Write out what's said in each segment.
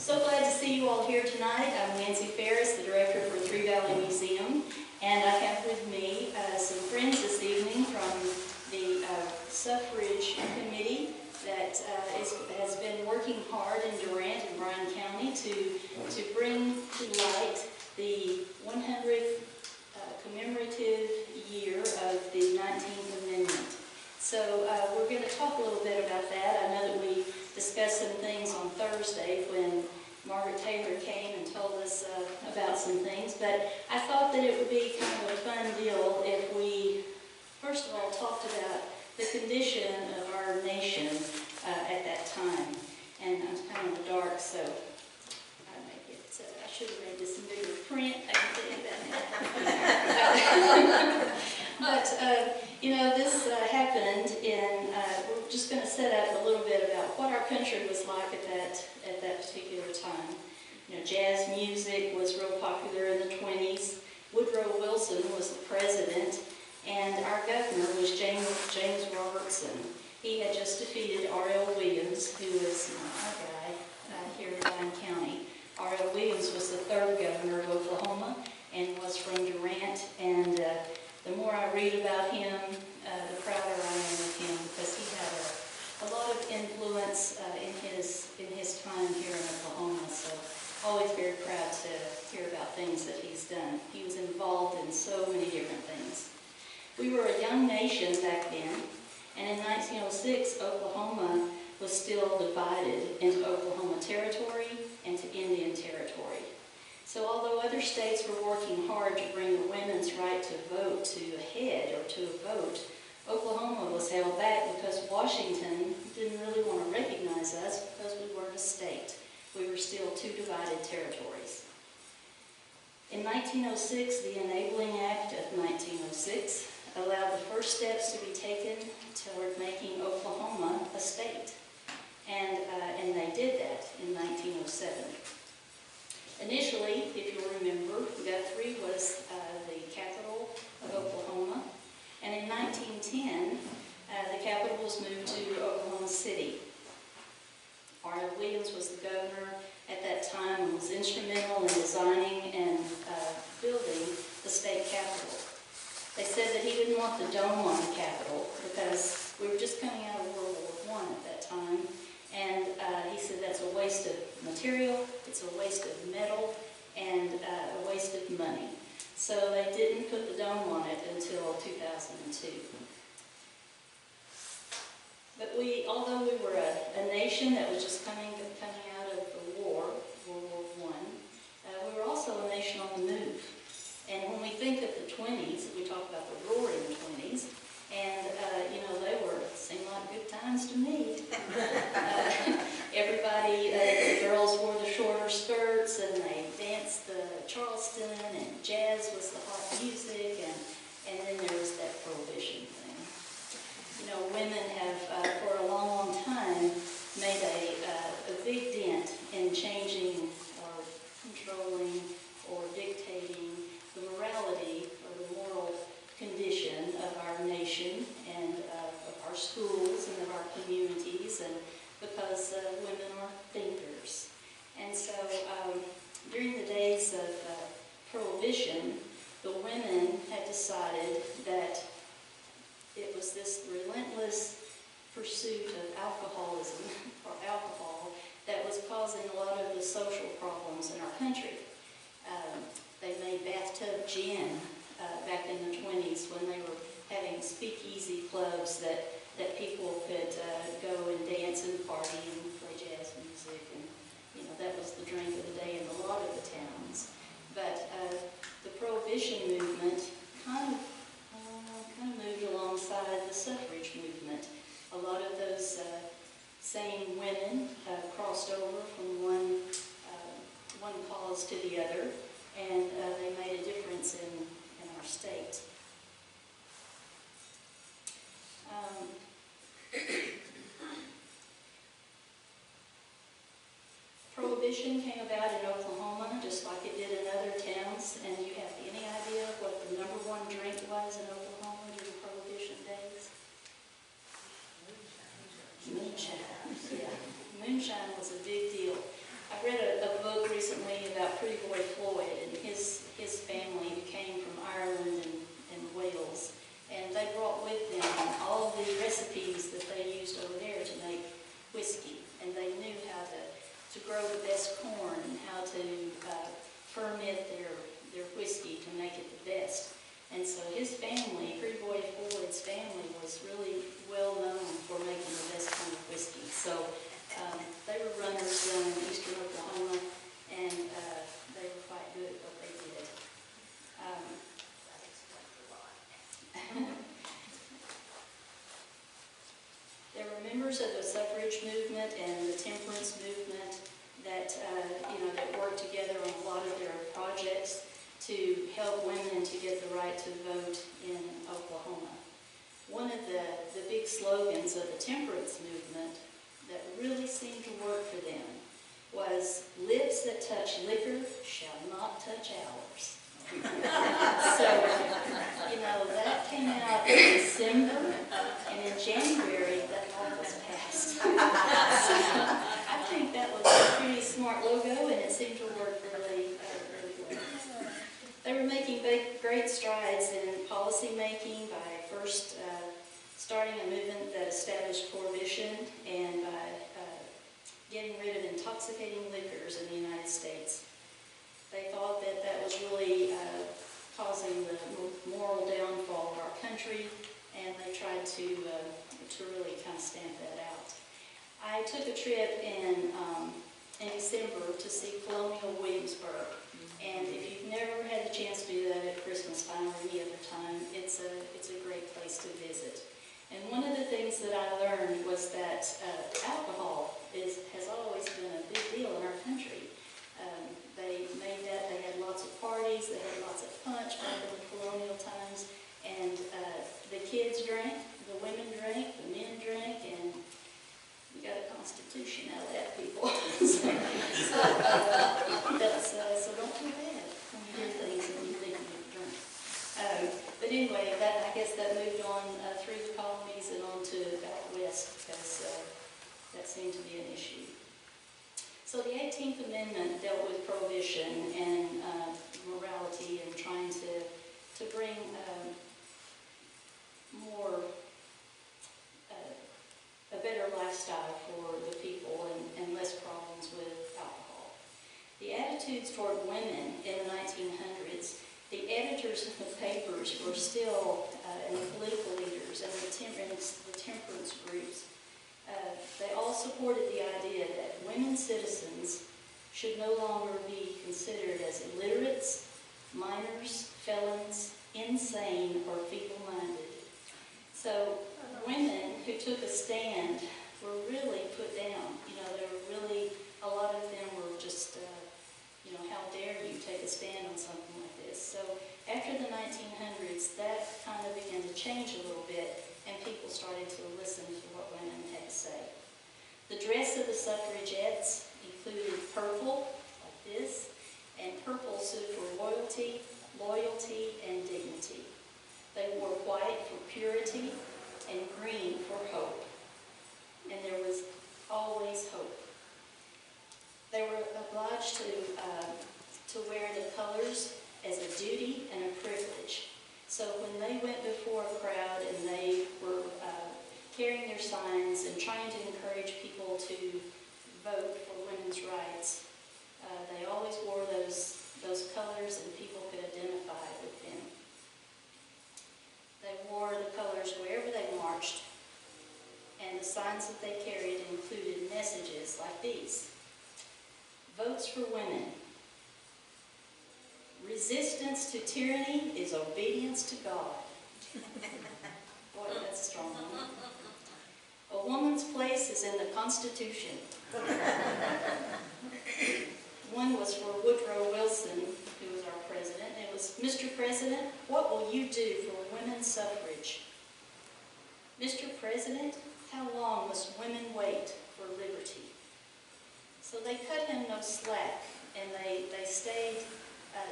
So glad to see you all here tonight. I'm Nancy Ferris, the director for Three Valley Museum, and I have with me some friends this evening from the Suffrage Committee that has been working hard in Durant and Bryan County to bring to light the 100th commemorative year of the 19th Amendment. So we're going to talk a little bit about that. I know that we discussed some things on Thursday when Margaret Taylor came and told us about some things, but I thought that it would be kind of a fun deal if we, first of all, talked about the condition of our nation at that time. And I'm kind of in the dark, so I should have made this in bigger print. I can tell you that now. But you know, this happened in, we're just going to set up a little bit about what our country was like at that particular time. You know, jazz music was real popular in the 20s. Woodrow Wilson was the president, and our governor was James Robertson. He had just defeated R.L. Williams, who was our guy here in Bryan County. R.L. Williams was the third governor of Oklahoma and was from Durant, and the more I read about him, the prouder I am of him, because he had a lot of influence in his time here in Oklahoma. So always very proud to hear about things that he's done. He was involved in so many different things. We were a young nation back then, and in 1906, Oklahoma was still divided into Oklahoma Territory and to Indian Territory. So although other states were working hard to bring the women's right to vote to a head or to a vote, Oklahoma was held back because Washington didn't really want to recognize us because we weren't a state. We were still two divided territories. In 1906, the Enabling Act of 1906 allowed the first steps to be taken toward making Oklahoma a state. And they did that in 1907. Initially, if you'll remember, Guthrie was the capital of Oklahoma, and in 1910, the capital was moved to Oklahoma City. R.L. Williams was the governor at that time and was instrumental in designing and building the state capitol. They said that he didn't want the dome on the capitol because we were just coming out of World War I at that time. And he said that's a waste of material, it's a waste of metal, and a waste of money. So they didn't put the dome on it until 2002. But although we were a nation that was just coming out of the war, World War I, we were also a nation on the move. And when we think of the 20s, we talk about the roaring 20s, and, you know, seemed like good times to me. Everybody, the girls wore the shorter skirts, and they danced the Charleston, and jazz was the hot music, and then there was that prohibition thing. You know, women have, for a long, long time, made a big dent in changing or controlling or dictating the morality or the moral condition of our nation and of our schools and of our communities, and because women are thinkers. And so during the days of Prohibition, the women had decided that it was this relentless pursuit of alcoholism or alcohol that was causing a lot of the social problems in our country. They made bathtub gin back in the 20s when they were having speakeasy clubs that people could go and dance and party and play jazz music, and you know, that was the drink of the day in a lot of the towns. But the Prohibition movement kind of moved alongside the suffrage movement. A lot of those same women crossed over from one cause to the other, and they made a difference in our state. Prohibition came about in Oklahoma just like it did in other towns, and you have any idea what the #1 drink was in Oklahoma during Prohibition days? Moonshine. Yeah, moonshine was a big deal. I I read a book recently about Pretty Boy Floyd, and his family who came from Ireland and Wales, and they brought with them all the recipes that they used over there to make whiskey, and they knew how to grow the best corn and how to ferment their whiskey to make it the best. And so his family, Pretty Boy Floyd's family, was really well known for making the best kind of whiskey. So they were runners down in eastern Oklahoma, and they were quite good at what they did. There were members of the suffrage movement and the temperance movement that that worked together on a lot of their projects to help women to get the right to vote in Oklahoma. One of the big slogans of the temperance movement that really seemed to work for them was, "Lips that touch liquor shall not touch ours." So, that came out in December, and in January, that law was passed. So, I think that was a pretty smart logo, and it seemed to work really well. They were making great strides in policy making by first starting a movement that established prohibition and by getting rid of intoxicating liquors in the United States. They thought that that was really causing the moral downfall of our country, and they tried to really kind of stamp that out. I took a trip in December to see Colonial Williamsburg, and if you've never had the chance to do that at Christmas time or any other time, it's a great place to visit. And one of the things that I learned was that alcohol has always been a big deal in our country. They had lots of parties, they had lots of punch back in the colonial times, and the kids drank, the women drank, the men drank, and we got a constitution out of that, people. So don't feel bad when you hear things and you think you drink. But anyway, I guess that moved on through the colonies and on to out west, because that seemed to be an issue. So the 18th Amendment dealt with prohibition and morality and trying to bring a better lifestyle for the people and less problems with alcohol. The attitudes toward women in the 1900s, the editors of the papers were still, and the political leaders and the temperance groups, they all supported the idea that women citizens should no longer be considered as illiterates, minors, felons, insane, or feeble-minded. So women who took a stand were really put down. They were really, a lot of them were just, how dare you take a stand on something like this. So after the 1900s, that kind of began to change a little bit, and people started to listen to what women had to say. The dress of the suffragettes included purple, like this, and purple stood for royalty, loyalty, and dignity. They wore white for purity and green for hope. And there was always hope. They were obliged to wear the colors as a duty and a privilege. So when they went before a crowd and they were carrying their signs and trying to encourage people to vote for women's rights, they always wore those colors, and people could identify with them. They wore the colors wherever they marched, and the signs that they carried included messages like these: votes for women. Resistance to tyranny is obedience to God. Boy, that's a strong one. A woman's place is in the Constitution. One was for Woodrow Wilson, who was our president. It was, Mr. President, what will you do for women's suffrage? Mr. President, how long must women wait for liberty? So they cut him no slack, and they stayed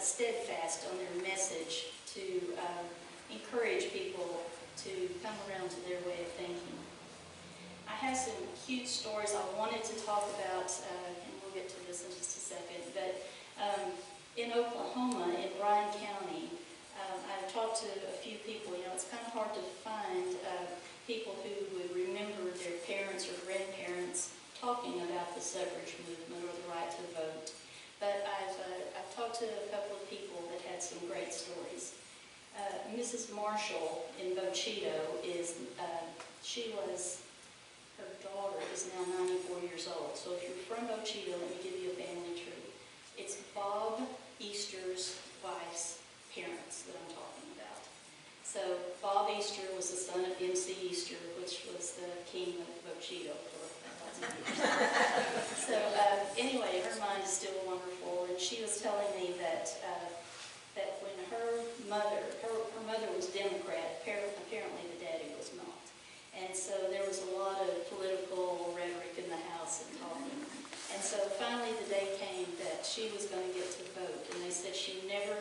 steadfast on their message to encourage people to come around to their way of thinking. I have some cute stories I wanted to talk about, and we'll get to this in just a second, but in Oklahoma, in Bryan County, I've talked to a few people. You know, it's kind of hard to find people who would remember their parents or grandparents talking about the suffrage movement or the right to vote. But I've talked to a couple of people that had some great stories. Mrs. Marshall in Bocheto her daughter is now 94 years old. So if you're from Bocheto, let me give you a family tree. It's Bob Easter's wife's parents that I'm talking about. So Bob Easter was the son of MC Easter, which was the king of Bocheto for lots of years. So anyway, her mind is still wonderful, and she was telling me that when her mother was Democrat, apparently the daddy was not. And so there was a lot of political rhetoric in the house and talking. And so finally the day came that she was going to get to vote, and they said she never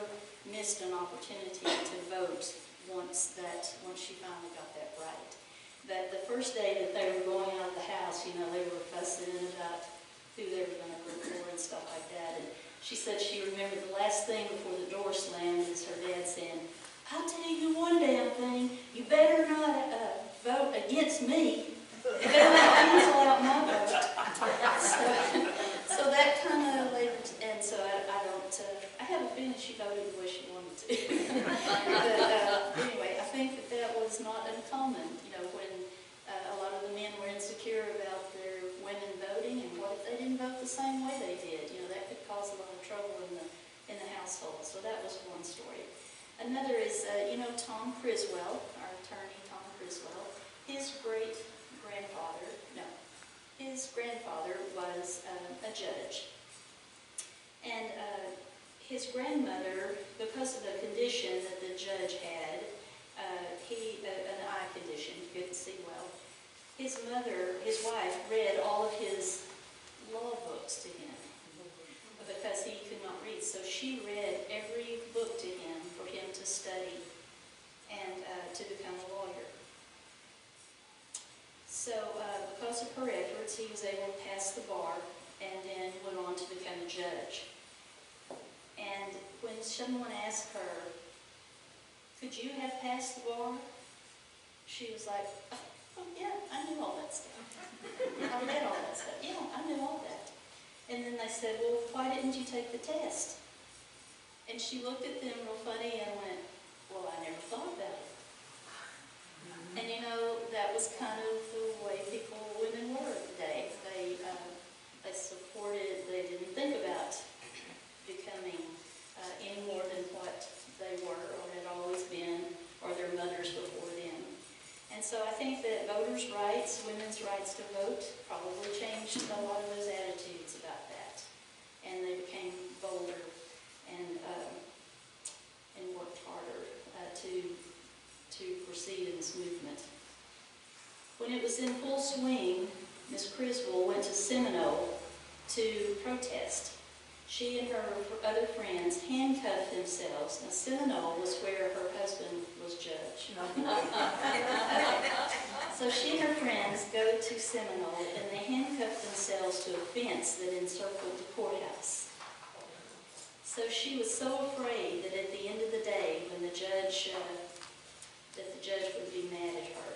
missed an opportunity to vote once she finally got that right. But the first day that they were going out of the house, you know, they were fussing about who they were going to vote for and stuff like that. And she said she remembered the last thing before the door slammed is her dad saying, "I'll tell you one damn thing, you better not vote against me. You better not cancel out my vote." So that kind of later, and so I have a feeling she voted the way she wanted to. But anyway, I think that was not uncommon, you know, when a lot of the men were insecure about their women voting, and what if they didn't vote the same way they did? You know, that could cause a lot of trouble in the household. So that was one story. Another is, you know, Tom Criswell, our attorney, Tom Criswell. His grandfather was a judge. And his grandmother, because of a condition that the judge had, an eye condition, he couldn't see well, his wife, read all of his law books to him because he could not read. So she read every book to him for him to study and to become a lawyer. So because of her efforts, he was able to pass the bar and then went on to become a judge. And when someone asked her, "Could you have passed the bar?" she was like, "Oh yeah, I knew all that stuff. I read all that stuff. Yeah, I knew all that." And then they said, "Well, why didn't you take the test?" And she looked at them real funny and went, "Well, I never thought about it." And you know, that was kind of the way women were today. They supported, they didn't think about becoming any more than what they were or had always been, or their mothers before them. And so I think that voters' rights, women's rights to vote, probably changed a lot of those attitudes about that. And they became bolder and worked harder to proceed in this movement. When it was in full swing, Miss Criswell went to Seminole to protest. She and her other friends handcuffed themselves. Now, Seminole was where her husband was judge. So she and her friends go to Seminole, and they handcuffed themselves to a fence that encircled the courthouse. So she was so afraid that at the end of the day, when the judge would be mad at her.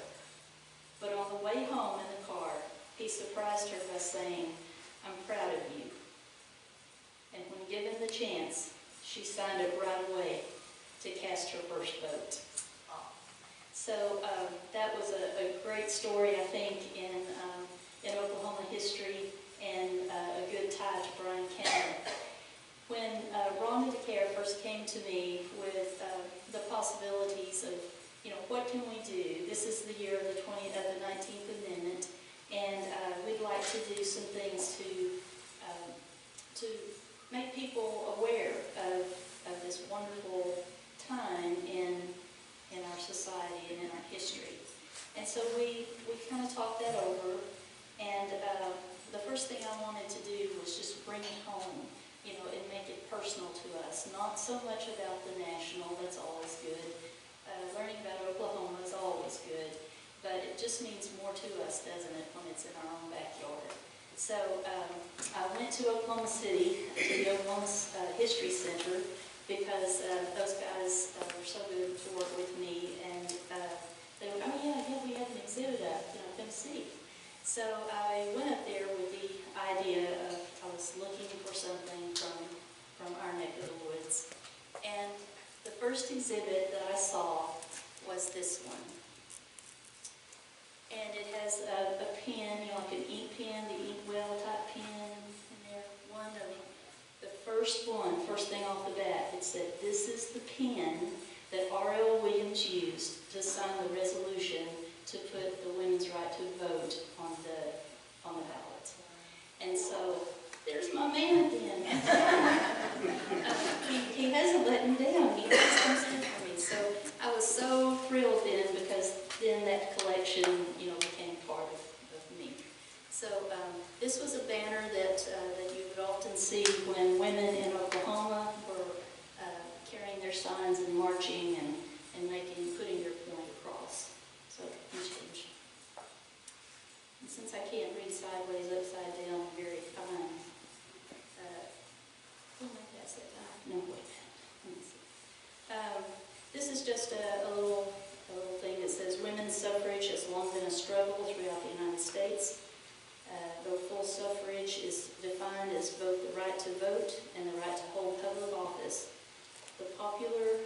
But on the way home in the car, he surprised her by saying, "I'm proud of you." And when given the chance, she signed up right away to cast her first vote. So that was a great story, I think, in Oklahoma history, and a good tie to Bryan County. When Ronda DeCaire first came to me with the possibilities of, you know, what can we do? This is the year of the 19th Amendment, and we'd like to do some things to make people aware of this wonderful time in our society and in our history. And so we kind of talked that over, and the first thing I wanted to do was just bring it home, you know, and make it personal to us. Not so much about the national, that's always good. Learning about Oklahoma is always good, but it just means more to us, doesn't it, when it's in our own backyard. So I went to Oklahoma City, to the Oklahoma History Center, because those guys were so good to work with me, and they were, oh yeah, we have an exhibit up, come see. So I went up there with the idea of, I was looking for something from our neck of the woods. And the first exhibit that I saw was this one. And it has a pen, like an ink pen, the inkwell type pen in there. One of the first thing off the bat, it said, this is the pen that R.L. Williams used to sign the resolution to put the women's right to vote on the ballot. And so, there's my man then. He hasn't let me down. He always comes in for me. So I was so thrilled then, because then that collection, became part of me. So this was a banner that you would often see when women in Oklahoma were carrying their signs and marching and putting their point across. So you change. And since I can't read sideways, upside down, very fine. Who am I pass that time? No, wait. Let me see. This is just a little thing that says women's suffrage has long been a struggle throughout the United States. Though full suffrage is defined as both the right to vote and the right to hold public office, the popular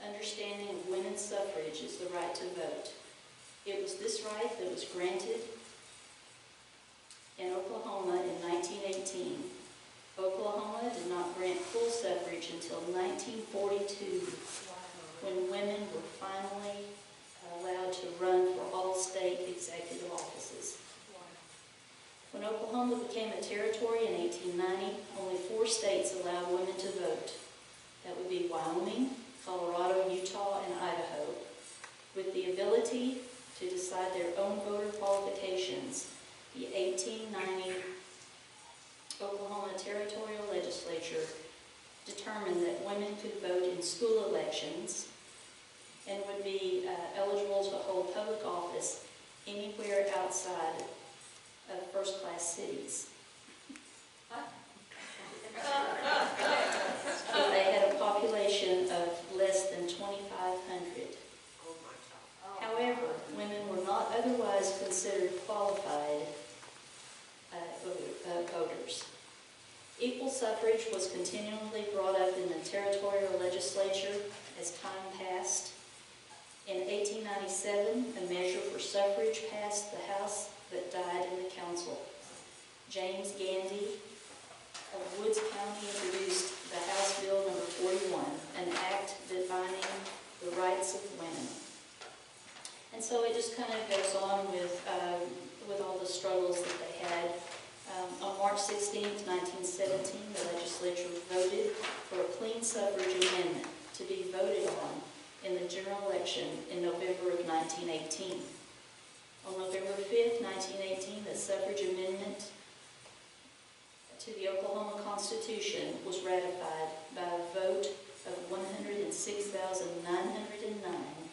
understanding of women's suffrage is the right to vote. It was this right that was granted in Oklahoma in 1918. Oklahoma did not grant full suffrage until 1942, when women were finally allowed to run for all state executive offices. When Oklahoma became a territory in 1890, only 4 states allowed women to vote. That would be Wyoming, Colorado, Utah, and Idaho. With the ability to decide their own voter qualifications, the 1890 Oklahoma Territorial Legislature determined that women could vote in school elections and would be eligible to hold public office anywhere outside of first-class cities. They had a population of less than 2,500. However, women were not otherwise considered qualified voters. Equal suffrage was continually brought up in the territorial legislature as time passed. In 1897, a measure for suffrage passed the House but died in the council. James Gandy of Woods County introduced the House Bill number 41, an act defining the rights of women. And so it just kind of goes on with all the struggles that they had. On March 16, 1917, the legislature voted for a clean suffrage amendment to be voted on in the general election in November of 1918. On November 5, 1918, the suffrage amendment to the Oklahoma Constitution was ratified by a vote of 106,909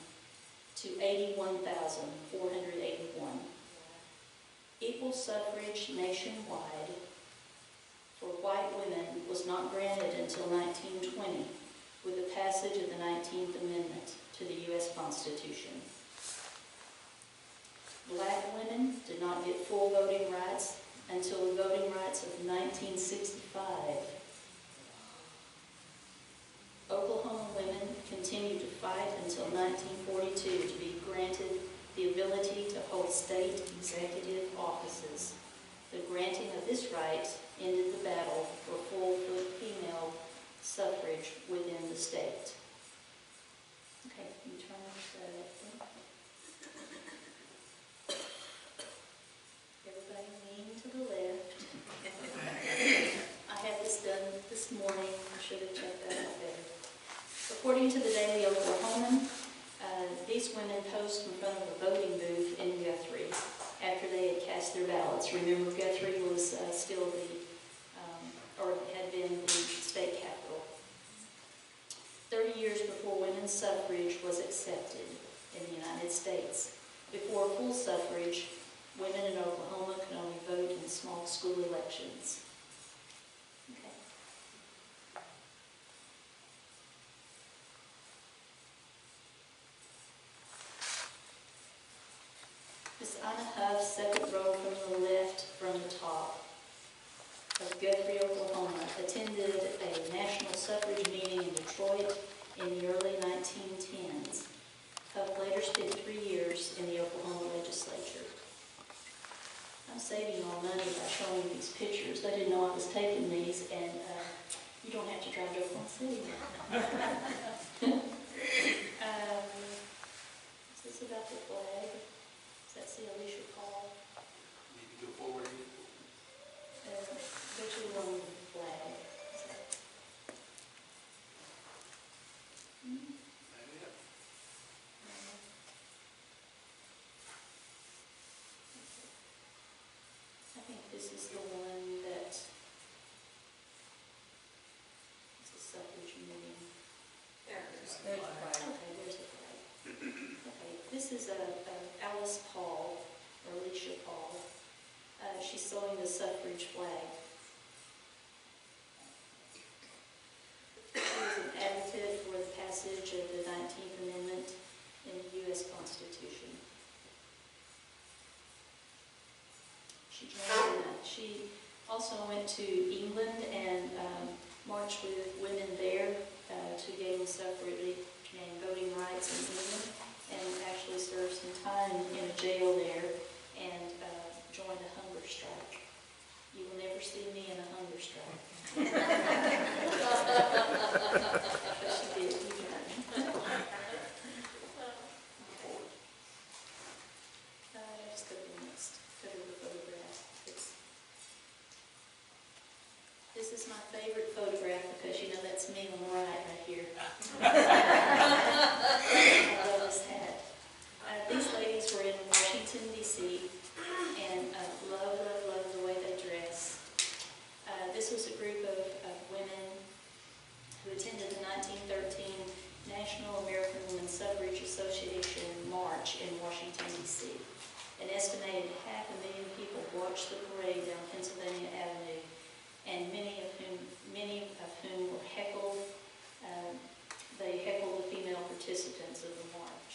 to 81,481. Equal suffrage nationwide for white women was not granted until 1920 with the passage of the 19th Amendment to the U.S. Constitution. Black women did not get full voting rights until the Voting Rights of 1965. Oklahoma women continued to fight until 1942 to be granted the ability to hold state executive offices. The granting of this right ended the battle for full female suffrage within the state. Okay, you turn that thing. Everybody lean to the left. I had this done this morning. I should have checked that out better. According to the Daily Oklahoman, these women posed in front of a voting booth in Guthrie after they had cast their ballots. Remember, Guthrie was still or had been the state capital. 30 years before women's suffrage was accepted in the United States. Before full suffrage, women in Oklahoma can only vote in small school elections. Okay. Miss Anna Huff, second row from the left from the top, of Guthrie, Oklahoma, attended a national suffrage meeting in Detroit in the early 1910s. Huff later spent 3 years in the Oklahoma legislature. I'm saving you all money by showing you these pictures. They didn't know I was taking these, and you don't have to drive to Oklahoma City. Is this about the flag? Does that say Alicia Paul? Need to go forward. Go to the wrong flag. I think this is the one that is a suffrage meeting. There's the flag. Okay, there's the flag. Okay, this is Alice Paul, or Alicia Paul. She's sewing the suffrage flag. She was an advocate for the passage of the 19th Amendment in the U.S. Constitution. She also went to England and marched with women there to gain suffrage and voting rights in England, and actually served some time in a jail there and joined a hunger strike. You will never see me in a hunger strike. But she did. You got me. Just go to the next. Go to the photograph. This is my favorite photograph because you know that's me on the right here. I love this hat. These ladies were in Washington, D.C. and love the way they dress. This was a group of women who attended the 1913 National American Women's Suffrage Association March in Washington, D.C. An estimated 500,000 people watched the parade down Pennsylvania Avenue, and many of whom were heckled. They heckled the female participants of the march.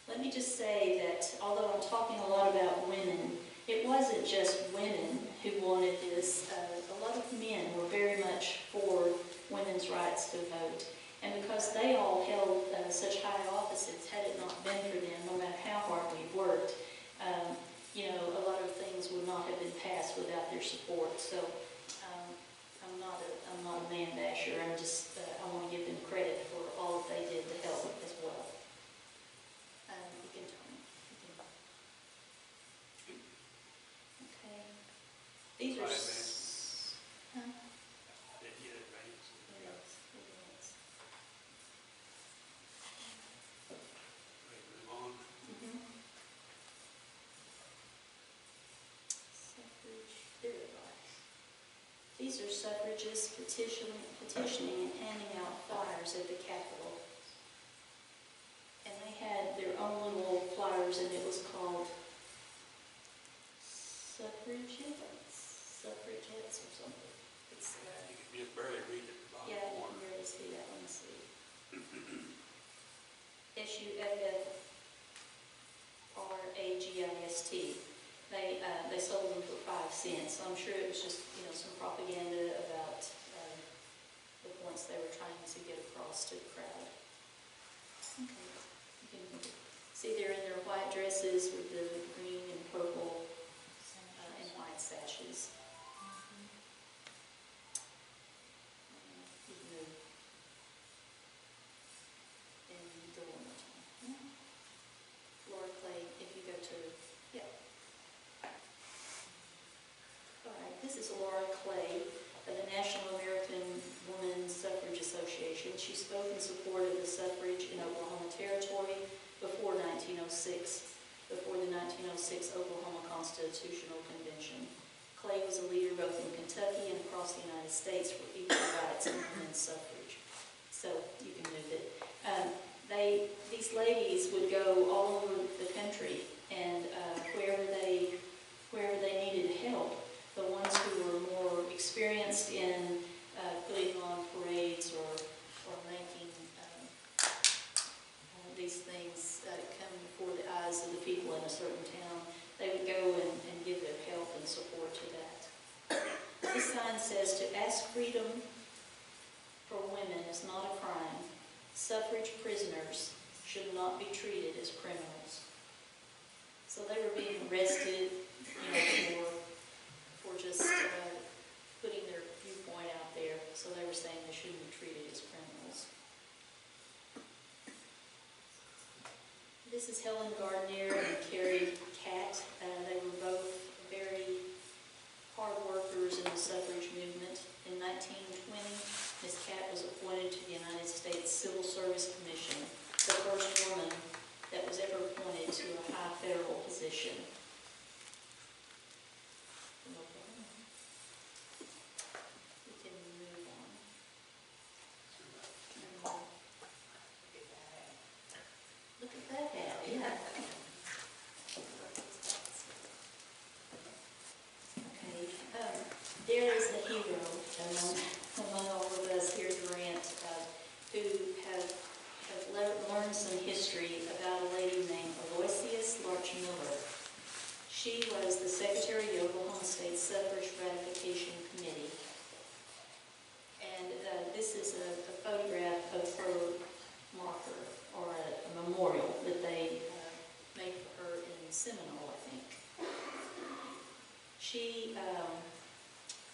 Let me just say that although I'm talking a lot about women, it wasn't just women who wanted this. A lot of men were very much for women's rights to vote. And because they all held such high offices, had it not been for them, no matter how hard we worked, you know, a lot of things would not have been passed without their support. So I'm not a man basher. I want to give them credit for all that they did to help as well. You can turn. Okay. These are. Huh? These are suffragists petitioning and handing out flyers at the Capitol. And they had their own little flyers, and it was called Suffragettes or something. It's, you can just barely read it. Yeah, I can barely see that. Let me see. SUFFRAGIST. They sold them for 5 cents, so I'm sure it was just, you know, some propaganda about the points they were trying to get across to the crowd. Okay. You can see they're in their white dresses with the green and purple and white sashes. You can move. And go one more time. Laura Clay, if you go to, yeah. All right, this is Laura Clay of the National American Women's Suffrage Association. She spoke in support of the suffrage in Oklahoma Territory before 1906, before the 1906 Oklahoma Constitutional Convention. Clay was a leader both in Kentucky and across the United States for equal rights and women's suffrage. So you can move it. These ladies would go all over the country and wherever they needed help, the ones who were more experienced in putting on parades or making these things come before the eyes of the people in a certain town, they would go and give their help and support to that. This sign says, "To ask freedom for women is not a crime. Suffrage prisoners should not be treated as criminals." So they were being arrested, for just putting their viewpoint out there. So they were saying they shouldn't be treated as criminals. This is Helen Gardner and Carrie Catt. They were both very hard workers in the suffrage movement. In 1920, Ms. Catt was appointed to the United States Civil Service Commission, the first woman that was ever appointed to a high federal position. We can move on. Look at that hat, yeah. Okay, there is a hero among all of us here at Grant who have learned some history about a lady named Aloysius Larch Miller. She was the secretary of the Oklahoma State Suffrage Ratification Committee. And this is a photograph of her marker, or a memorial that they made for her in Seminole, I think. She,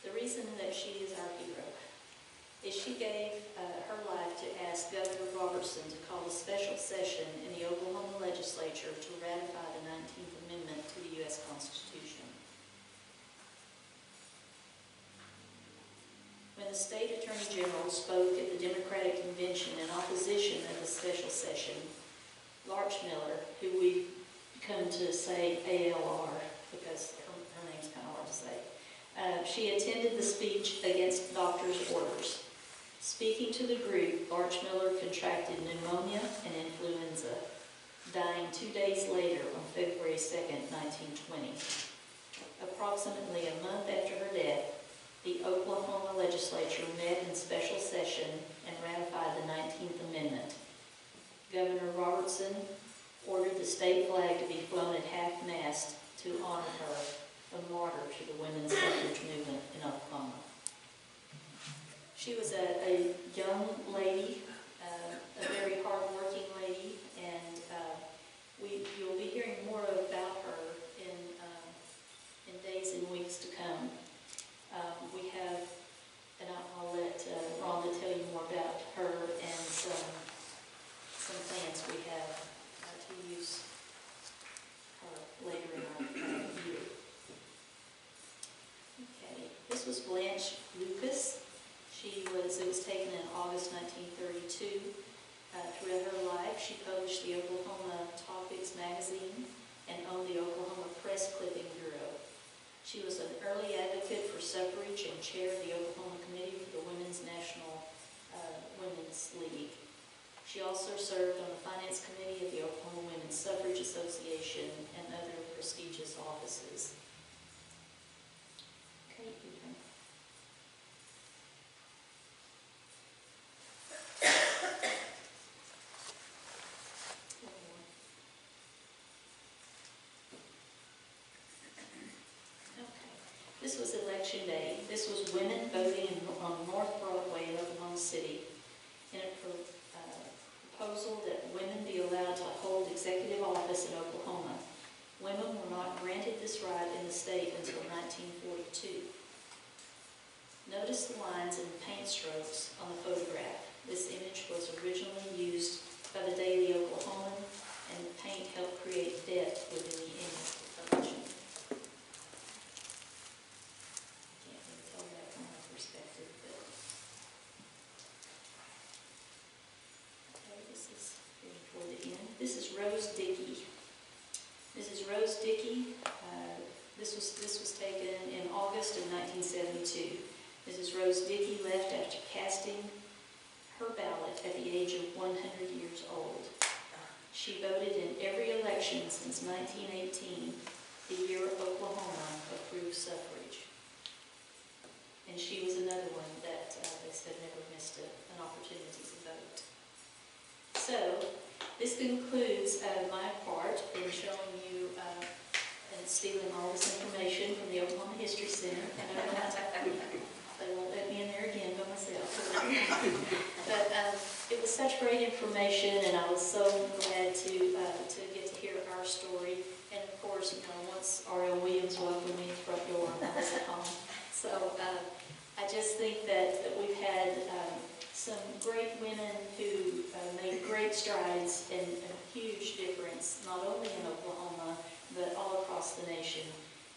the reason that she is our hero is she gave her life to ask Governor Robertson to call a special session in the Oklahoma legislature to ratify the 19th Amendment to the U.S. Constitution. When the state attorney general spoke at the Democratic convention in opposition of the special session, Larch Miller, who we've come to say ALR because her name's kind of hard to say, she attended the speech against doctor's orders. Speaking to the group, Larch Miller contracted pneumonia and influenza, dying 2 days later on February 2nd, 1920. Approximately a month after her death, the Oklahoma legislature met in special session and ratified the 19th Amendment. Governor Robertson ordered the state flag to be flown at half-mast to honor her, a martyr to the women's suffrage movement in Oklahoma. She was a young lady, a very hard-working lady, and you'll be hearing more about her in days and weeks to come. We have, and I'll let Ronda tell you more about her and some plans we have to use her later in our year. Okay, this was Blanche Lucas. It was taken in August 1932. Throughout her life, she published the Oklahoma Topics magazine and owned the Oklahoma Press Clipping Bureau. She was an early advocate for suffrage and chair of the Oklahoma Committee for the Women's National Women's League. She also served on the Finance Committee of the Oklahoma Women's Suffrage Association and other prestigious offices. Okay, This was Election Day. This was women voting on North Broadway in Oklahoma City in a proposal that women be allowed to hold executive office in Oklahoma. Women were not granted this right in the state until 1942. Notice the lines and paint strokes on the photograph. This image was originally used by the Daily Oklahoman, and the paint helped create depth within the image. This is Rose Dickey. Mrs. Rose Dickey, this was taken in August of 1972. Mrs. Rose Dickey left after casting her ballot at the age of 100 years old. She voted in every election since 1918, the year Oklahoma approved suffrage. And she was another one that they said never missed an opportunity to vote. So, this concludes my part in showing you and stealing all this information from the Oklahoma History Center. And I don't have to, they won't let me in there again by myself. But it was such great information, and I was so glad to get to hear our story. And of course, you know, once R.L. Williams welcomed me to the front door, I was at home. So I just think that we've had some great women who made great strides and a huge difference, not only in Oklahoma, but all across the nation.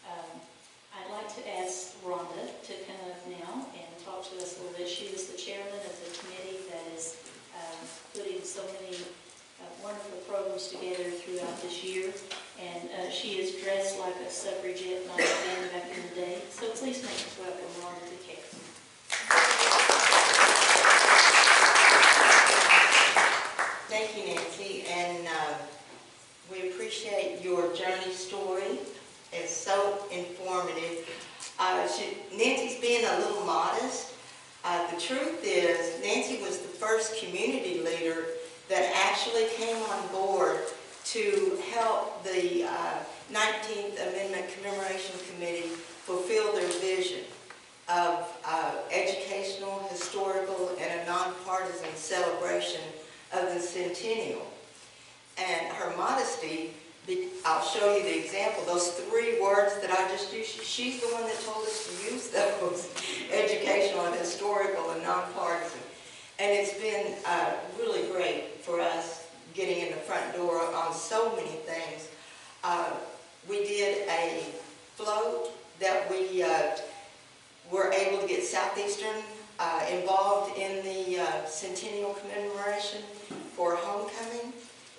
I'd like to ask Ronda to come up now and talk to us a little bit. She was the chairman of the committee that is putting so many wonderful programs together throughout this year. And she is dressed like a suffragette might have been back in the day. So please make us welcome Ronda DeCaire. Thank you, Nancy, and we appreciate your journey story. It's so informative. Nancy's being a little modest. The truth is, Nancy was the first community leader that actually came on board to help the 19th Amendment Commemoration Committee fulfill their vision of educational, historical, and a nonpartisan celebration of the centennial. And her modesty, I'll show you the example, those 3 words that I just used, she's the one that told us to use those, educational and historical and nonpartisan. And it's been really great for us getting in the front door on so many things. We did a float that we were able to get Southeastern involved in the centennial commemoration for homecoming.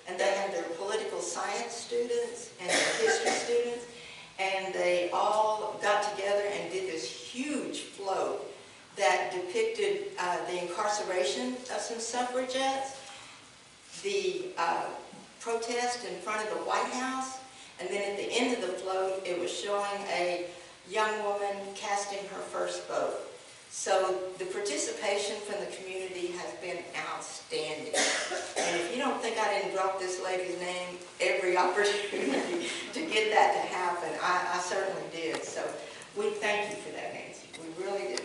And they had their political science students and their history students, and they all got together and did this huge float that depicted the incarceration of some suffragettes, the protest in front of the White House, and then at the end of the float, it was showing a young woman casting her first vote. So the participation from the community has been outstanding. And if you don't think I didn't drop this lady's name every opportunity to get that to happen, I certainly did. So we thank you for that, Nancy. We really do.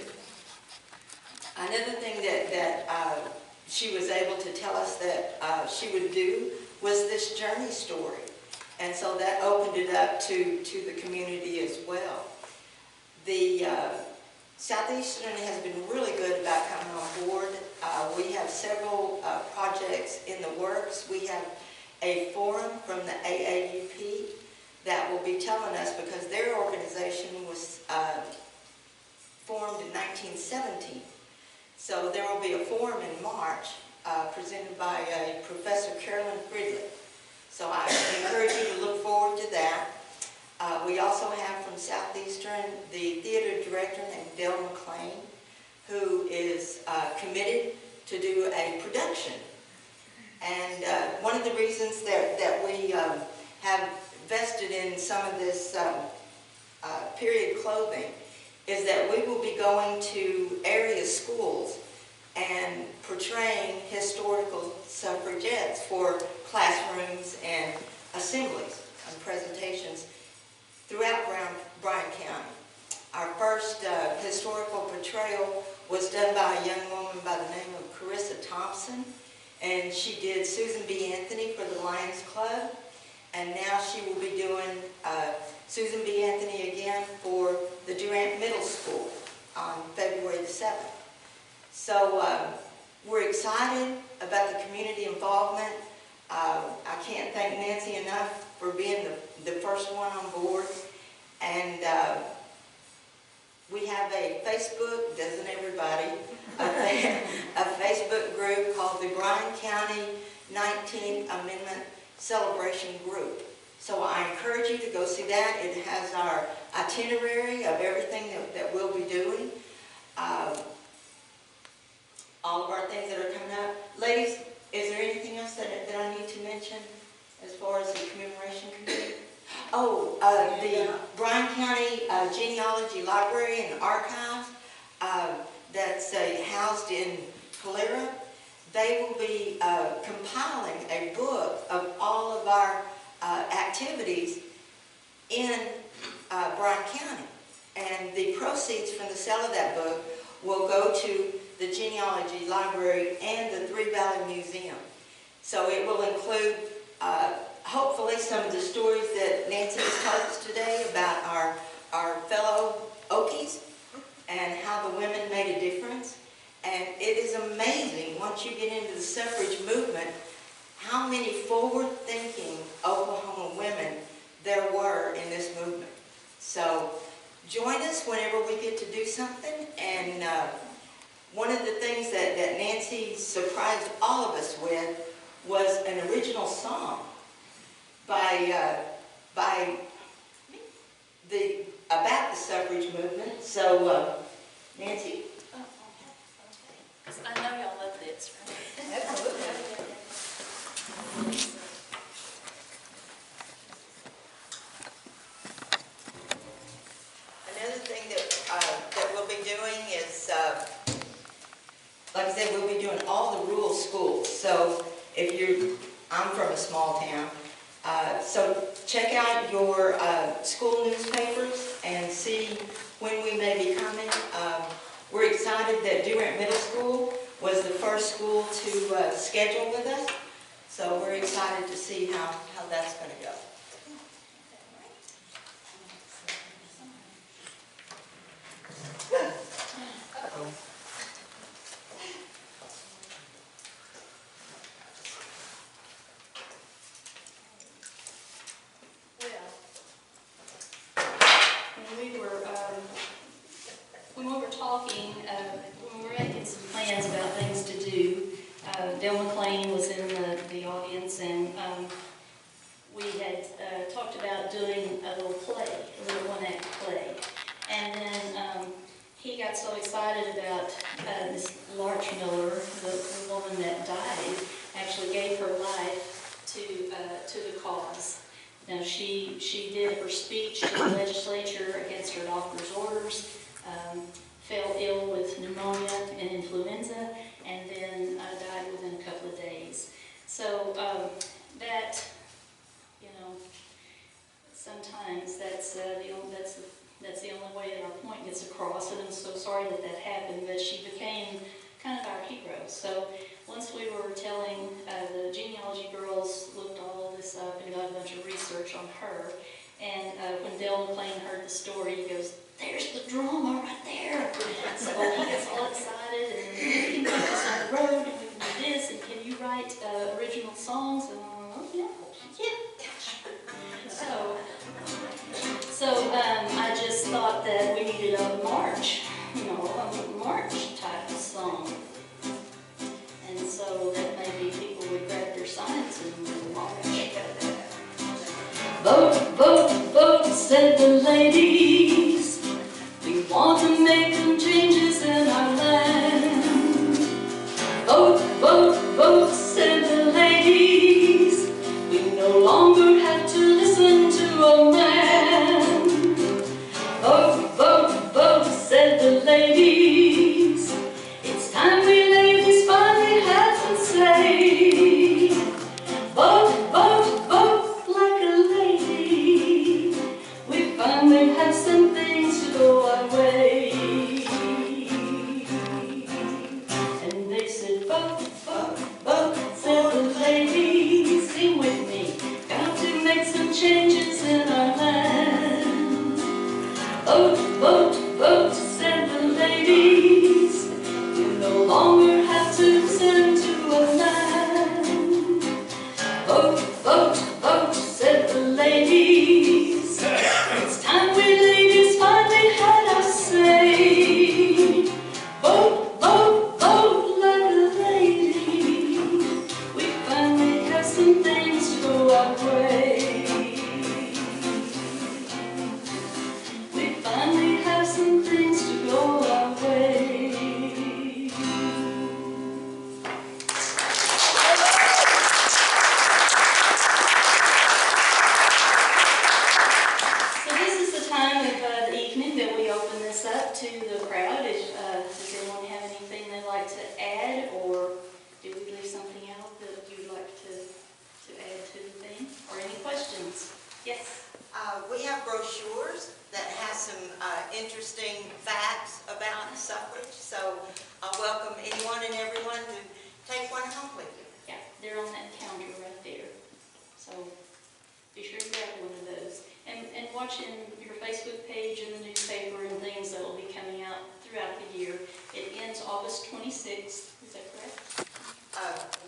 Another thing that she was able to tell us that she would do was this journey story. And so that opened it up to the community as well. The Southeastern has been really good about coming on board. We have several projects in the works. We have a forum from the AAUP that will be telling us, because their organization was formed in 1917. So there will be a forum in March presented by Professor Carolyn Fridley. So I encourage you to look forward to that. We also have from Southeastern the theater director named Del McLean, who is committed to do a production. And one of the reasons that we have vested in some of this period clothing is that we will be going to area schools and portraying historical suffragettes for classrooms and assemblies and presentations throughout Bryan County. Our first historical portrayal was done by a young woman by the name of Carissa Thompson, and she did Susan B. Anthony for the Lions Club, and now she will be doing Susan B. Anthony again for the Durant Middle School on February the 7th. So we're excited about the community involvement. I can't thank Nancy enough for being the first one on board. And we have a Facebook, doesn't everybody, a Facebook group called the Bryan County 19th Amendment Celebration Group. So I encourage you to go see that. It has our itinerary of everything that we'll be doing. All of our things that are coming up. Ladies, is there anything else that I need to mention? as far as the commemoration committee? Oh, the Bryan County Genealogy Library and Archive that's housed in Calera, they will be compiling a book of all of our activities in Bryan County. And the proceeds from the sale of that book will go to the Genealogy Library and the Three Valley Museum. So it will include hopefully some of the stories that Nancy has told us today about our fellow Okies and how the women made a difference. And it is amazing, once you get into the suffrage movement, how many forward-thinking Oklahoma women there were in this movement. So join us whenever we get to do something. And one of the things that Nancy surprised all of us with was an original song about the suffrage movement. So, Nancy? Oh, okay. Because I know y'all love this, right? Absolutely. Another thing that we'll be doing is, like I said, we'll be doing all the rural schools. So I'm from a small town, so check out your school newspapers and see when we may be coming. We're excited that Durant Middle School was the first school to schedule with us, so we're excited to see how that's going to go. When we were talking, when we were making some plans about things to do, Del McLean was in the audience, and we had talked about doing a little play, a little one-act play. And then he got so excited about this Larch Miller, the woman that died, actually gave her life to the cause. Now, she did her speech to the legislature against her doctor's orders, fell ill with pneumonia and influenza, and then died within a couple of days. So that, you know, sometimes that's the only way that our point gets across, and I'm so sorry that that happened, but she became kind of our hero. So once we were telling, the genealogy girls looked all of this up and got a bunch of research on her, and when Del McLean heard the story, he goes, "There's the drama right there." So he gets all excited, and we can put this on the road, and we can do this, and can you write original songs? And oh, yeah. So I just thought that we needed a march, a march type of song. And so that maybe people would grab their signs and march. Vote, vote, vote, said the ladies. We want to make some changes in our land. Vote, vote, vote, said the ladies. We no longer have to listen to a man. Vote, vote, vote, said the ladies. It's time we laid these fiery hats and say, vote, vote, vote like a lady. We finally have some things to go our way. some interesting facts about suffrage. So I welcome anyone and everyone to take one home with you. Yeah, they're on that counter right there. So be sure to grab one of those. And watching your Facebook page and the newspaper and things that will be coming out throughout the year. It ends August 26th, is that correct?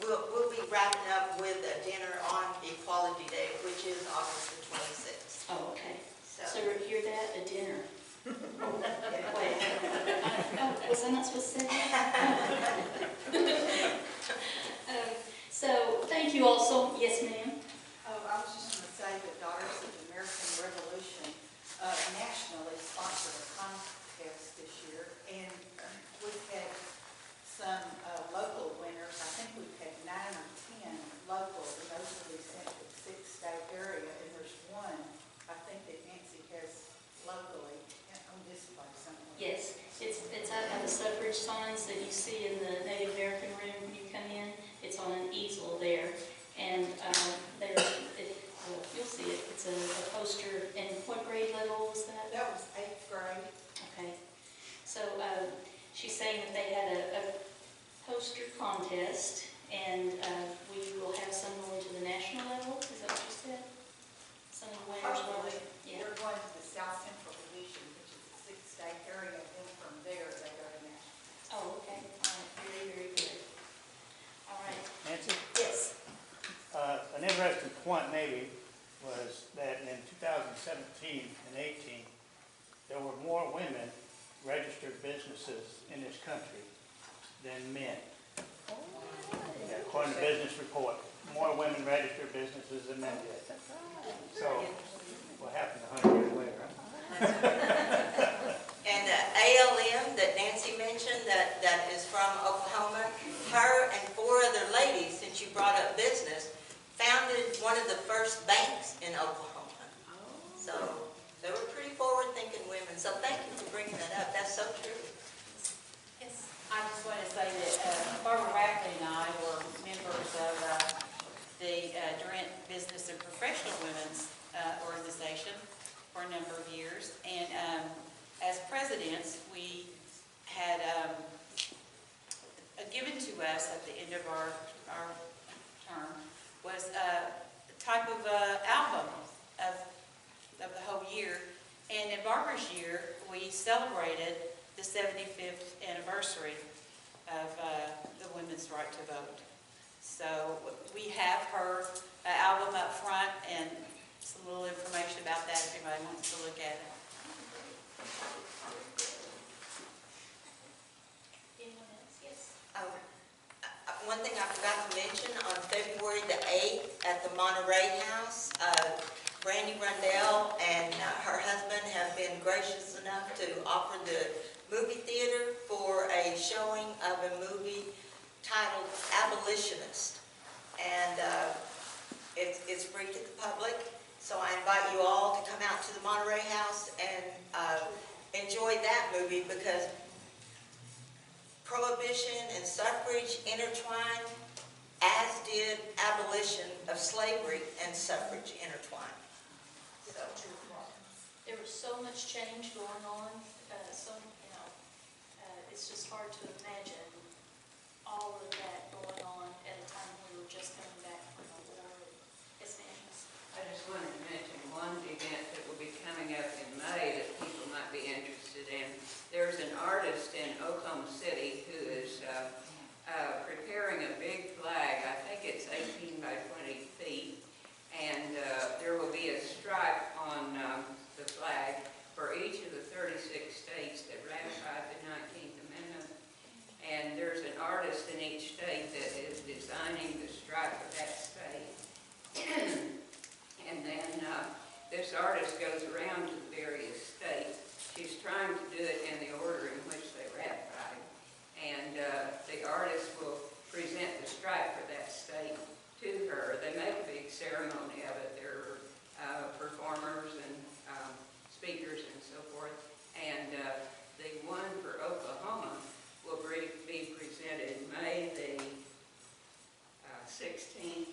We'll be wrapping up with a dinner on Equality Day, which is August the 26th. Oh, okay. So, So hear that? A dinner. Wait. Oh, was I not supposed to say that? So thank you all so, yes ma'am? Oh, I was just going to say that Daughters of the American Revolution nationally sponsored a contest this year, and we've had some local winners. I think we've had 9 or 10 local, and those will be sent to the 6-state area, and there's one I think that Nancy has locally on display somewhere. Yes, it's out by the suffrage signs that you see in the Native American room when you come in. It's on an easel there, and you'll see it. It's a poster. And what grade level was that? That was 8th grade. Okay. So she's saying that they had a poster contest, and we will have some going to the national level. Is that what you said? Some of the winners will be. Yeah. They're going to the South Central Division, which is the 6-state area, and from there they go to national. Oh, okay. All right. Very, very good. All right. Nancy, Yes. an interesting point maybe was that in 2017 and 18, there were more women registered businesses in this country than men. According to Business Report, more women registered businesses than men did. So, what happened 100 years later? And the ALM that Nancy mentioned, that is from Oklahoma, her and 4 other ladies, since you brought up business, founded one of the first banks in Oklahoma. So they were pretty forward-thinking women. So thank you for bringing that up. That's so true. Yes. I just want to say that Barbara Rackley and I were members of the Durant Business and Professional Women's Organization for a number of years. And as presidents, we had given to us at the end of our term was a type of album of the whole year. And in Barbara's year, we celebrated the 75th anniversary of the women's right to vote. So we have her album up front and some little information about that if anybody wants to look at it. Anyone else? Yes. One thing I forgot to mention, on February the 8th at the Monterey House, Brandy Rundell and her husband have been gracious enough to offer the movie theater for a showing of a movie titled Abolitionist. And it's free to the public, so I invite you all to come out to the Monterey House and enjoy that movie, because Prohibition and suffrage intertwined, as did abolition of slavery and suffrage intertwined. So, There was so much change going on, it's just hard to imagine all of that going on at a time when we were just coming back from a war. Yes, ma'am. I just wanted to mention one event that will be coming up in May that people might be interested in. There's an artist in Oklahoma City who is preparing a big flag. I think it's 18 by 20 feet. And there will be a stripe on the flag for each of the 36 states that ratified the 19th Amendment. And there's an artist in each state that is designing the stripe of that state. And then this artist goes around to the various states. She's trying to do it in the order in which they ratified. And the artist will present the stripe for that state to her. They make a big ceremony of it. There are performers and speakers and so forth. And the one for Oklahoma will be presented May the 16th.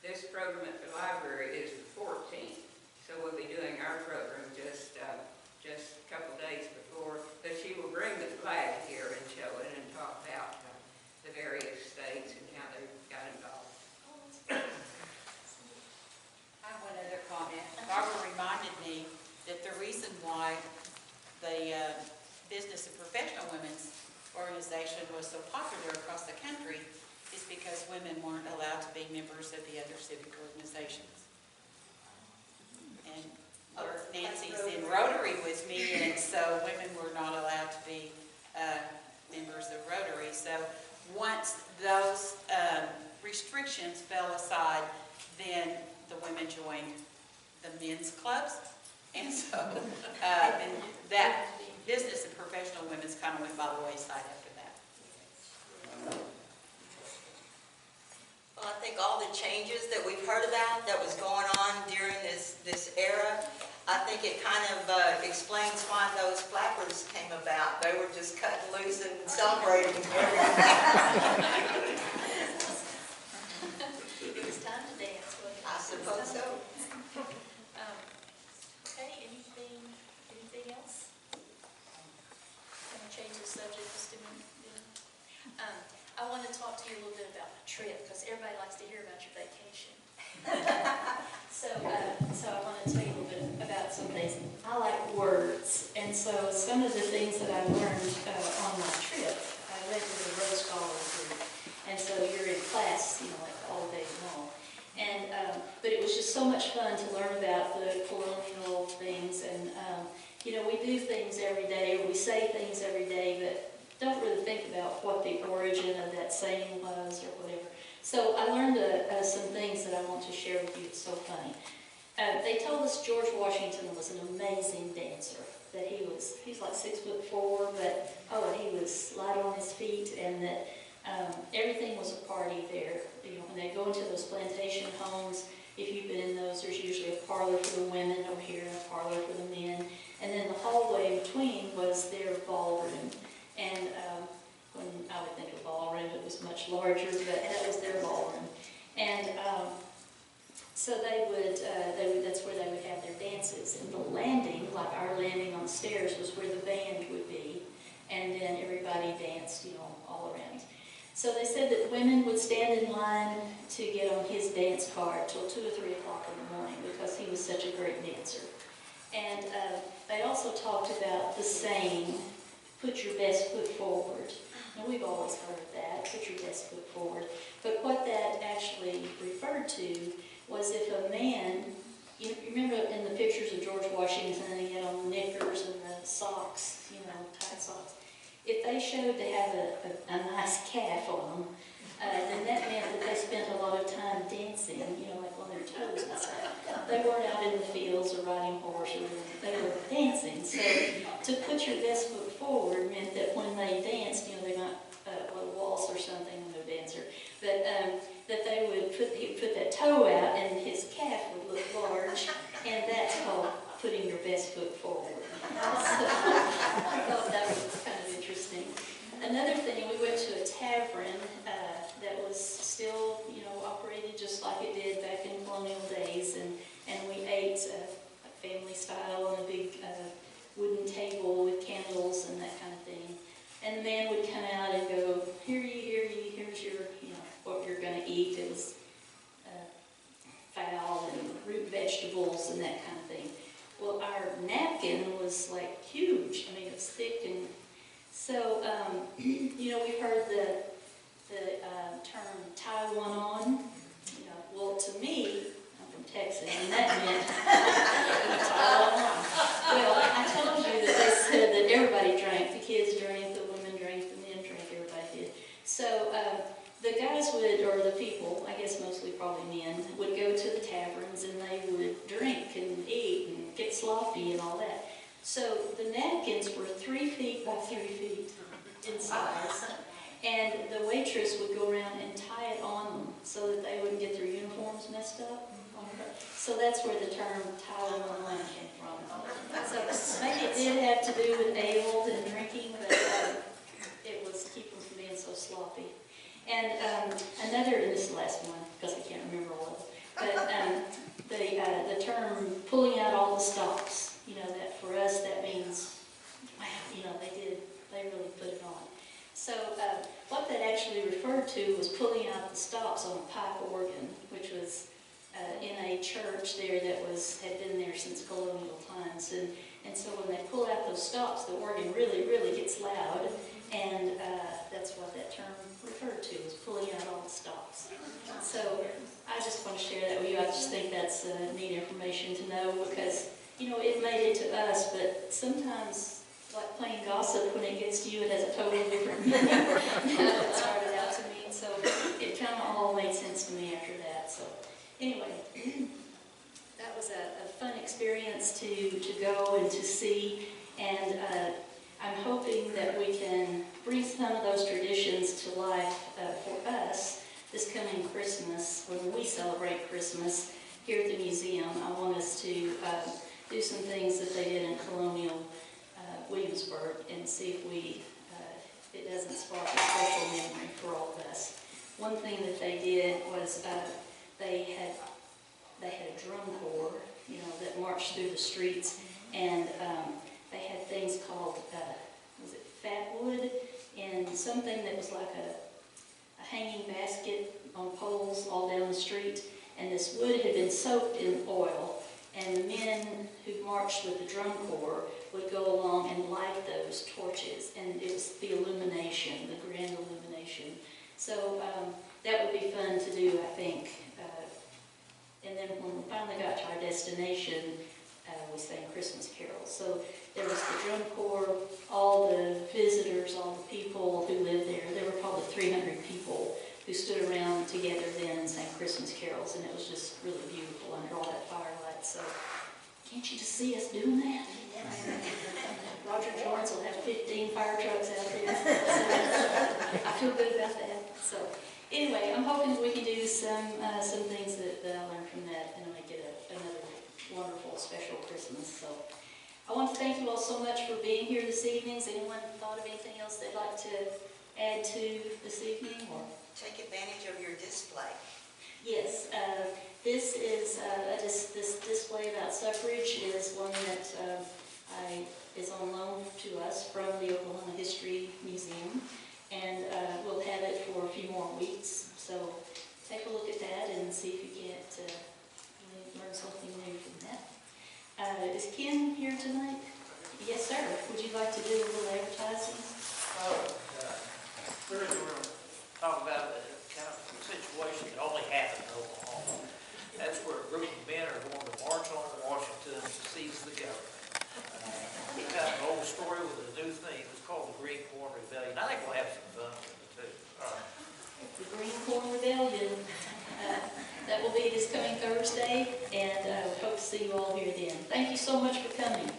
This program at the library is the 14th. So we'll be doing our program just just a couple days before, but she will bring the flag here and show it and talk about the various states and how they got involved. I have one other comment. Barbara reminded me that the reason why the Business and Professional Women's Organization was so popular across the country is because women weren't allowed to be members of the other civic organizations. And Nancy's in Rotary with me, and so women were not allowed to be members of Rotary. So once those restrictions fell aside, then the women joined the men's clubs. And so then that Business and Professional Women's kind of went by the wayside after that. Well, I think all the changes that we've heard about that was going on during this era, I think it kind of explains why those flappers came about. They were just cutting loose and celebrating everything. It was time to dance, wasn't it? I suppose so. Okay, anything else? Can I change the subject just a minute? I want to talk to you a little bit about my trip, because everybody likes to hear about your vacation. So I want to tell you a little bit about some things. I like words, and so some of the things that I learned on my trip, I went to the Rose Scholar group, and so you're in class, like all day long. And but it was just so much fun to learn about the colonial things, and we do things every day, or we say things every day, but don't really think about what the origin of that saying was or whatever. So I learned some things that I want to share with you. It's so funny. They told us George Washington was an amazing dancer, that he's like 6'4", but he was light on his feet, and that everything was a party there. When they go into those plantation homes, if you've been in those, there's usually a parlor for the women over here and a parlor for the men. And then the hallway in between was their ballroom. And when I would think of ballroom, it was much larger, but that was their ballroom. And so that's where they would have their dances. And the landing, like our landing on the stairs, was where the band would be. And then everybody danced, all around. So they said that women would stand in line to get on his dance card till 2 or 3 o'clock in the morning because he was such a great dancer. And they also talked about the saying, put your best foot forward. Now, we've always heard of that, put your best foot forward. But what that actually referred to was if a man, you remember in the pictures of George Washington, he had on the knickers and the socks, tight socks. If they showed to have a nice calf on them, then that meant that they spent a lot of time dancing, like on their toes and stuff. They weren't out in the fields or riding horses, they were dancing. So to put your best foot forward meant that when they danced, they might waltz or something when they're a dancer, but that he would put that toe out and his calf would look large, and that's called putting your best foot forward. So I thought that was kind of interesting. Another thing, we went to a tavern that was still, operated just like it did back in colonial days, and we ate family style on a big wooden table with candles and that kind of thing. And the man would come out and go, here's your, what you're going to eat. It was fowl and root vegetables and that kind of thing. Well, our napkin was like huge. I mean, it was thick, and so we've heard the term tie one on. Well, to me, I'm from Texas, and that meant tie one on. Well, I told you that they said that everybody drank. The kids drank, the women drank, the men drank. Everybody did. So the guys would, or the people, I guess mostly probably men, would go to the taverns and they would drink and eat and get sloppy and all that. So the napkins were 3 feet by 3 feet in size, and the waitress would go around and tie it on them so that they wouldn't get their uniforms messed up. So that's where the term tie one on came from. So maybe it did have to do with ale and drinking, but it was keep them from being so sloppy. And another, and this is the last one because I can't remember what, but the term pulling out all the stops. That for us that means So what that actually referred to was pulling out the stops on a pipe organ, which was in a church there that had been there since colonial times. And so when they pull out those stops, the organ really, really gets loud, and that's what that term referred to, was pulling out all the stops. So I just want to share that with you. I just think that's neat information to know, because, you know, it made it to us, but sometimes, like playing gossip, when it gets to you, it has a totally different meaning than it started out to mean. So it kind of all made sense to me after that. So anyway, that was a fun experience to go and to see, and I'm hoping that we can bring some of those traditions to life for us this coming Christmas, when we celebrate Christmas here at the museum. I want us to do some things that they did in colonial Williamsburg, and see if it doesn't spark a special memory for all of us. One thing that they did was they had a drum corps, you know, that marched through the streets, and they had things called, was it fat wood, and something that was like a hanging basket on poles all down the street, and this wood had been soaked in oil, and the men who marched with the drum corps would go along and light those torches, and it was the illumination, the grand illumination. So that would be fun to do, I think. And then when we finally got to our destination, we sang Christmas carols. So there was the drum corps, all the visitors, all the people who lived there. There were probably 300 people who stood around together then and sang Christmas carols, and it was just really beautiful under all that firelight. So can't you just see us doing that? Roger Jones will have 15 fire trucks out there. So I feel good about that. So anyway, I'm hoping we can do some things that I learned from that and make it another wonderful, special Christmas. So I want to thank you all so much for being here this evening. Has anyone thought of anything else they'd like to add to this evening? Or Take advantage of your display. yes, this is this display about suffrage is one that is on loan to us from the Oklahoma History Museum, and we'll have it for a few more weeks. So take a look at that and see if you can't learn something new from that. Is Ken here tonight? Yes, sir. Would you like to do a little advertising? We're going to talk about a kind of situation that only happened in Oklahoma. That's where a group of men are going to march on Washington to seize the government. We got an old story with a new theme. It's called the Green Corn Rebellion. I think we'll have some fun with it too. The Green Corn Rebellion. That will be this coming Thursday, and we hope to see you all here then. Thank you so much for coming.